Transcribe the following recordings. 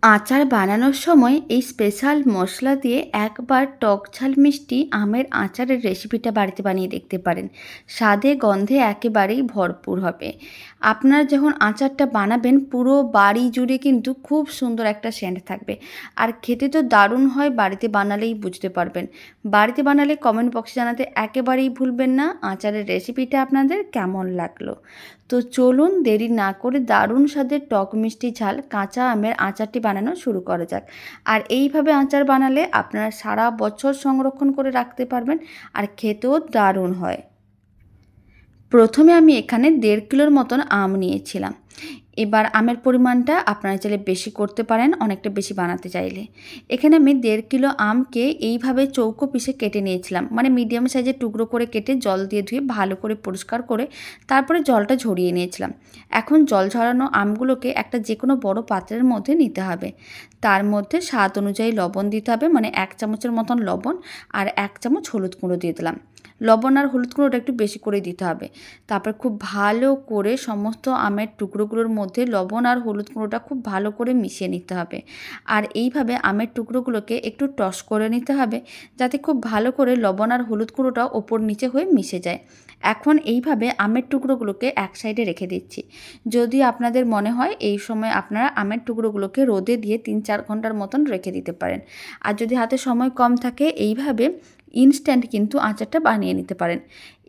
আচার বানানোর সময় এই স্পেশাল মশলা দিয়ে একবার টক ঝাল মিষ্টি আমের আচারের রেসিপিটা বাড়িতে বানিয়ে দেখতে পারেন। স্বাদে গন্ধে একেবারেই ভরপুর হবে। আপনারা যখন আচারটা বানাবেন পুরো বাড়ি জুড়ে কিন্তু খুব সুন্দর একটা সেন্ট থাকবে। আর খেতে তো দারুণ হয়, বাড়িতে বানালেই বুঝতে পারবেন। বাড়িতে বানালে কমেন্ট বক্সে জানাতে একেবারেই ভুলবেন না আচারের রেসিপিটা আপনাদের কেমন লাগলো। তো চলুন দেরি না করে দারুণ স্বাদের টক মিষ্টি ঝাল কাঁচা আমের আচারটি বানানো শুরু করা যাক। আর এইভাবে আচার বানালে আপনারা সারা বছর সংরক্ষণ করে রাখতে পারবেন আর খেতেও দারুণ হয়। প্রথমে আমি এখানে 1.5 কিলোর মতন আম নিয়েছিলাম। এবার আমের পরিমাণটা আপনারা চাইলে বেশি করতে পারেন, অনেকটা বেশি বানাতে চাইলে। এখানে আমি 1.5 কিলো আমকে এইভাবে চৌকো পিসে কেটে নিয়েছিলাম, মানে মিডিয়াম সাইজের টুকরো করে কেটে জল দিয়ে ধুয়ে ভালো করে পরিষ্কার করে তারপরে জলটা ঝরিয়ে নিয়েছিলাম। এখন জল ঝরানো আমগুলোকে একটা যে কোনো বড় পাত্রের মধ্যে নিতে হবে। তার মধ্যে স্বাদ অনুযায়ী লবণ দিতে হবে, মানে 1 চামচের মতন লবণ আর 1 চামচ হলুদ গুঁড়ো দিয়ে দিলাম। লবণ আর হলুদ গুঁড়োটা একটু বেশি করে দিতে হবে। তারপর খুব ভালো করে সমস্ত আমের টুকরোগুলোর মধ্যে লবণ আর হলুদ গুঁড়োটা খুব ভালো করে মিশিয়ে নিতে হবে। আর এইভাবে আমের টুকরোগুলোকে একটু টস করে নিতে হবে, যাতে খুব ভালো করে লবণ আর হলুদ গুঁড়োটা ওপর নিচে হয়ে মিশে যায়। এখন এইভাবে আমের টুকরোগুলোকে এক সাইডে রেখে দিচ্ছি। যদি আপনাদের মনে হয় এই সময় আপনারা আমের টুকরোগুলোকে রোদে দিয়ে 3-4 ঘন্টার মতন রেখে দিতে পারেন। আর যদি হাতে সময় কম থাকে এইভাবে ইনস্ট্যান্ট কিন্তু আচারটা বানিয়ে নিতে পারেন।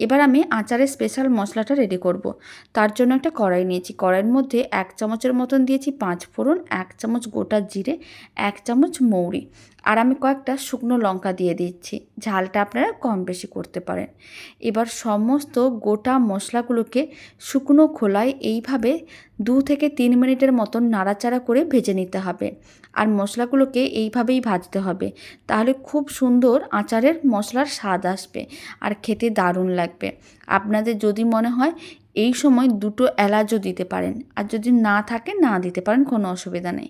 এবার আমি আচারের স্পেশাল মশলাটা রেডি করব। তার জন্য একটা কড়াই নিয়েছি। কড়াইয়ের মধ্যে 1 চামচের মতন দিয়েছি 5 ফোড়ন, 1 চামচ গোটা জিরে, 1 চামচ মৌরি আর আমি কয়েকটা শুকনো লঙ্কা দিয়ে দিচ্ছি। ঝালটা আপনারা কম বেশি করতে পারেন। এবার সমস্ত গোটা মশলাগুলোকে শুকনো খোলায় এইভাবে 2 থেকে 3 মিনিটের মতন নাড়াচাড়া করে ভেজে নিতে হবে। আর মশলাগুলোকে এইভাবেই ভাজতে হবে, তাহলে খুব সুন্দর আচারের মশলার স্বাদ আসবে আর খেতে দারুণ লাগবে। আপনাদের যদি মনে হয় এই সময় 2টো এলাচও দিতে পারেন, আর যদি না থাকে না দিতে পারেন, কোনো অসুবিধা নেই।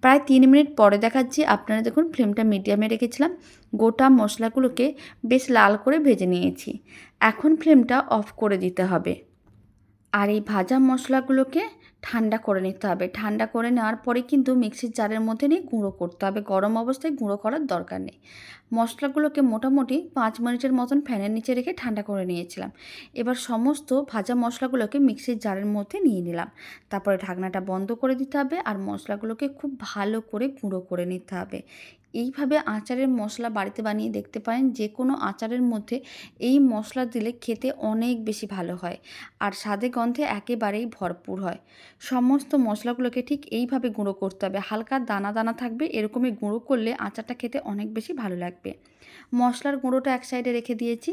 প্রায় 3 মিনিট পরে দেখাচ্ছি। আপনারা দেখুন ফ্লেমটা মিডিয়ামে রেখেছিলাম, গোটা মশলাগুলোকে বেশ লাল করে ভেজে নিয়েছি। এখন ফ্লেমটা অফ করে দিতে হবে। আর এই ভাজা মশলাগুলোকে ঠান্ডা করে নিতে হবে। ঠান্ডা করে নেওয়ার পরে কিন্তু মিক্সির জারের মধ্যে নিয়ে গুঁড়ো করতে হবে। গরম অবস্থায় গুঁড়ো করার দরকার নেই। মশলাগুলোকে মোটামুটি 5 মিনিটের মতন ফ্যানের নিচে রেখে ঠান্ডা করে নিয়েছিলাম। এবার সমস্ত ভাজা মশলাগুলোকে মিক্সির জারের মধ্যে নিয়ে নিলাম। তারপরে ঢাকনাটা বন্ধ করে দিতে হবে আর মশলাগুলোকে খুব ভালো করে গুঁড়ো করে নিতে হবে। এইভাবে আচারের মশলা বাড়িতে বানিয়ে দেখতে পারেন। যে কোনো আচারের মধ্যে এই মশলা দিলে খেতে অনেক বেশি ভালো হয় আর স্বাদে গন্ধে একেবারেই ভরপুর হয়। সমস্ত মশলাগুলোকে ঠিক এইভাবে গুঁড়ো করতে হবে। হালকা দানা দানা থাকবে, এরকমই গুঁড়ো করলে আচারটা খেতে অনেক বেশি ভালো লাগবে। মশলার গুঁড়োটা এক সাইডে রেখে দিয়েছি।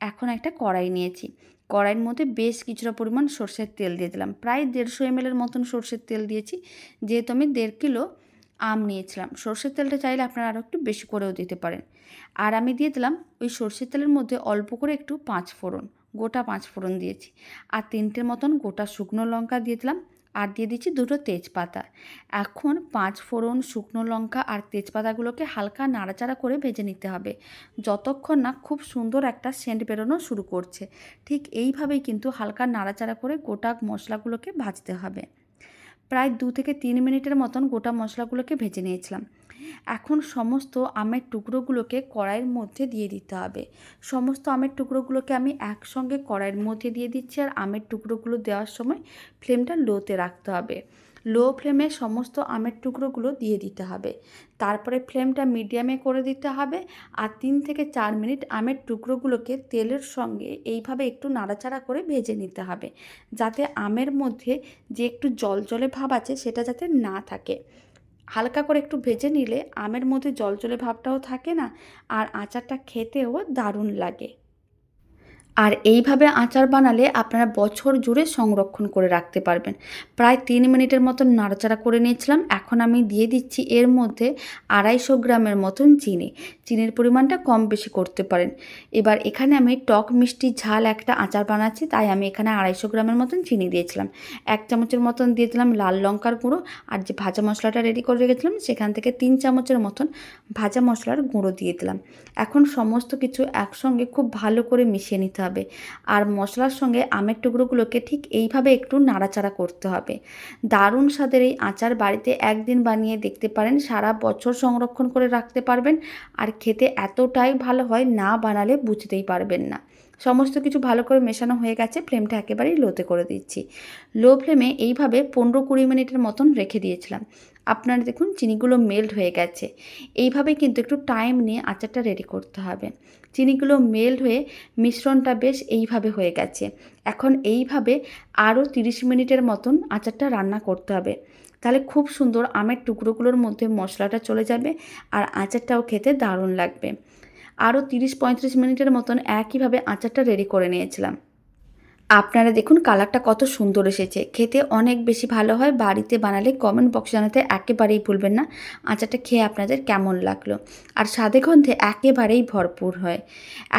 এখন একটা কড়াই নিয়েছি। কড়াইয়ের মধ্যে বেশ কিছুটা পরিমাণ সরষের তেল দিয়ে দিলাম। প্রায় 150 ml মতন সরষের তেল দিয়েছি, যেহেতু আমি 1.5 কিলো আম নিয়েছিলাম। সরষের তেলটা চাইলে আপনারা আরও একটু বেশি করেও দিতে পারেন। আর আমি দিয়ে দিলাম ওই সরষের তেলের মধ্যে অল্প করে একটু 5 ফোড়ন, গোটা 5 ফোড়ন দিয়েছি। আর 3টের মতন গোটা শুকনো লঙ্কা দিয়ে দিলাম। আর দিয়ে দিচ্ছি 2টো তেজপাতা। এখন 5 ফোড়ন, শুকনো লঙ্কা আর তেজপাতাগুলোকে হালকা নাড়াচাড়া করে ভেজে নিতে হবে, যতক্ষণ না খুব সুন্দর একটা সেন্ট বেরোনো শুরু করছে। ঠিক এইভাবেই কিন্তু হালকা নাড়াচাড়া করে গোটা মশলাগুলোকে ভাজতে হবে। প্রায় 2 থেকে 3 মিনিটের মতন গোটা মশলাগুলোকে ভেজে নিয়েছিলাম। এখন সমস্ত আমের টুকরোগুলোকে কড়াইয়ের মধ্যে দিয়ে দিতে হবে। সমস্ত আমের টুকরোগুলোকে আমি একসঙ্গে কড়াইয়ের মধ্যে দিয়ে দিচ্ছি। আর আমের টুকরোগুলো দেওয়ার সময় ফ্লেমটা লোতে রাখতে হবে। লো ফ্লেমে সমস্ত আমের টুকরোগুলো দিয়ে দিতে হবে। তারপরে ফ্লেমটা মিডিয়ামে করে দিতে হবে। আর 3 থেকে 4 মিনিট আমের টুকরোগুলোকে তেলের সঙ্গে এইভাবে একটু নাড়াচাড়া করে ভেজে নিতে হবে, যাতে আমের মধ্যে যে একটু জলজলে ভাব আছে সেটা যাতে না থাকে। হালকা করে একটু ভেজে নিলে আমের মধ্যে জলজলে ভাবটাও থাকে না, আর আচারটা খেতেও দারুণ লাগে। আর এইভাবে আচার বানালে আপনারা বছর জুড়ে সংরক্ষণ করে রাখতে পারবেন। প্রায় 3 মিনিটের মতন নাড়াচাড়া করে নিয়েছিলাম। এখন আমি দিয়ে দিচ্ছি এর মধ্যে 250 গ্রামের মতন চিনি। চিনির পরিমাণটা কম বেশি করতে পারেন। এবার এখানে আমি টক মিষ্টি ঝাল একটা আচার বানাচ্ছি, তাই আমি এখানে 250 গ্রামের মতন চিনি দিয়েছিলাম। 1 চামচের মতন দিয়ে দিলাম লাল লঙ্কার গুঁড়ো। আর যে ভাজা মশলাটা রেডি করে রেখেছিলাম সেখান থেকে 3 চামচের মতন ভাজা মশলার গুঁড়ো দিয়ে দিলাম। এখন সমস্ত কিছু একসঙ্গে খুব ভালো করে মিশিয়ে নিতে হবে। আর মশলার সঙ্গে আমের টুকরোগুলোকে ঠিক এইভাবে একটু নাড়াচাড়া করতে হবে। দারুণ স্বাদের এই আচার বাড়িতে একদিন বানিয়ে দেখতে পারেন, সারা বছর সংরক্ষণ করে রাখতে পারবেন। আর খেতে এতটাই ভালো হয়, না বানালে বুঝতেই পারবেন না। সমস্ত কিছু ভালো করে মেশানো হয়ে গেছে, ফ্লেমটা একেবারেই লোতে করে দিচ্ছি। লো ফ্লেমে এইভাবে 15-20 মিনিটের মতন রেখে দিয়েছিলাম। আপনারা দেখুন চিনিগুলো মেল্ট হয়ে গেছে। এইভাবে কিন্তু একটু টাইম নিয়ে আচারটা রেডি করতে হবে। চিনিগুলো মেল্ট হয়ে মিশ্রণটা বেশ এইভাবে হয়ে গেছে। এখন এইভাবে আরও 30 মিনিটের মতন আচারটা রান্না করতে হবে। তাহলে খুব সুন্দর আমের টুকরোগুলোর মধ্যে মশলাটা চলে যাবে আর আচারটাও খেতে দারুণ লাগবে। আরও 30-35 মিনিটের মতন একইভাবে আচারটা রেডি করে নিয়েছিলাম। আপনারা দেখুন কালারটা কত সুন্দর এসেছে, খেতে অনেক বেশি ভালো হয়। বাড়িতে বানালে কমেন্ট বক্সে জানাতে একেবারেই ভুলবেন না আচারটা খেয়ে আপনাদের কেমন লাগলো। আর স্বাদে গন্ধে একেবারেই ভরপুর হয়।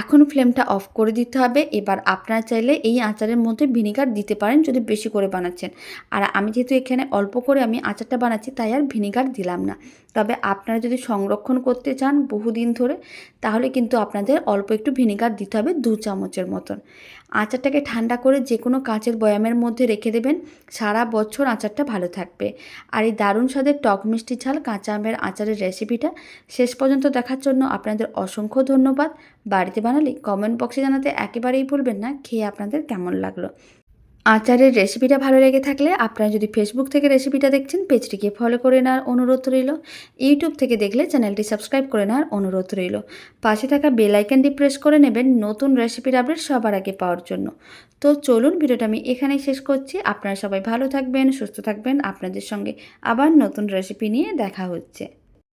এখন ফ্লেমটা অফ করে দিতে হবে। এবার আপনারা চাইলে এই আচারের মধ্যে ভিনিগার দিতে পারেন যদি বেশি করে বানাচ্ছেন। আর আমি যেহেতু এখানে অল্প করে আমি আচারটা বানাচ্ছি, তাই আর ভিনিগার দিলাম না। তবে আপনারা যদি সংরক্ষণ করতে চান বহুদিন ধরে, তাহলে কিন্তু আপনাদের অল্প একটু ভিনিগার দিতে হবে, 2 চামচের মতন। আচারটাকে ঠান্ডা করে যে কোনো কাঁচের বয়ামের মধ্যে রেখে দেবেন, সারা বছর আচারটা ভালো থাকবে। আর এই দারুণ স্বাদের টক মিষ্টি ঝাল কাঁচা আমের আচারের রেসিপিটা শেষ পর্যন্ত দেখার জন্য আপনাদের অসংখ্য ধন্যবাদ। বাড়িতে বানালে কমেন্ট বক্সে জানাতে একেবারেই ভুলবেন না খেয়ে আপনাদের কেমন লাগলো। আচারের রেসিপিটা ভালো লেগে থাকলে আপনারা যদি ফেসবুক থেকে রেসিপিটা দেখছেন, পেজটিকে ফলো করে নেওয়ার অনুরোধ রইল। ইউটিউব থেকে দেখলে চ্যানেলটি সাবস্ক্রাইব করে নেওয়ার অনুরোধ রইল। পাশে থাকা বেল আইকনটি প্রেস করে নেবেন নতুন রেসিপির আপডেট সবার আগে পাওয়ার জন্য। তো চলুন, ভিডিওটা আমি এখানেই শেষ করছি। আপনারা সবাই ভালো থাকবেন, সুস্থ থাকবেন। আপনাদের সঙ্গে আবার নতুন রেসিপি নিয়ে দেখা হচ্ছে।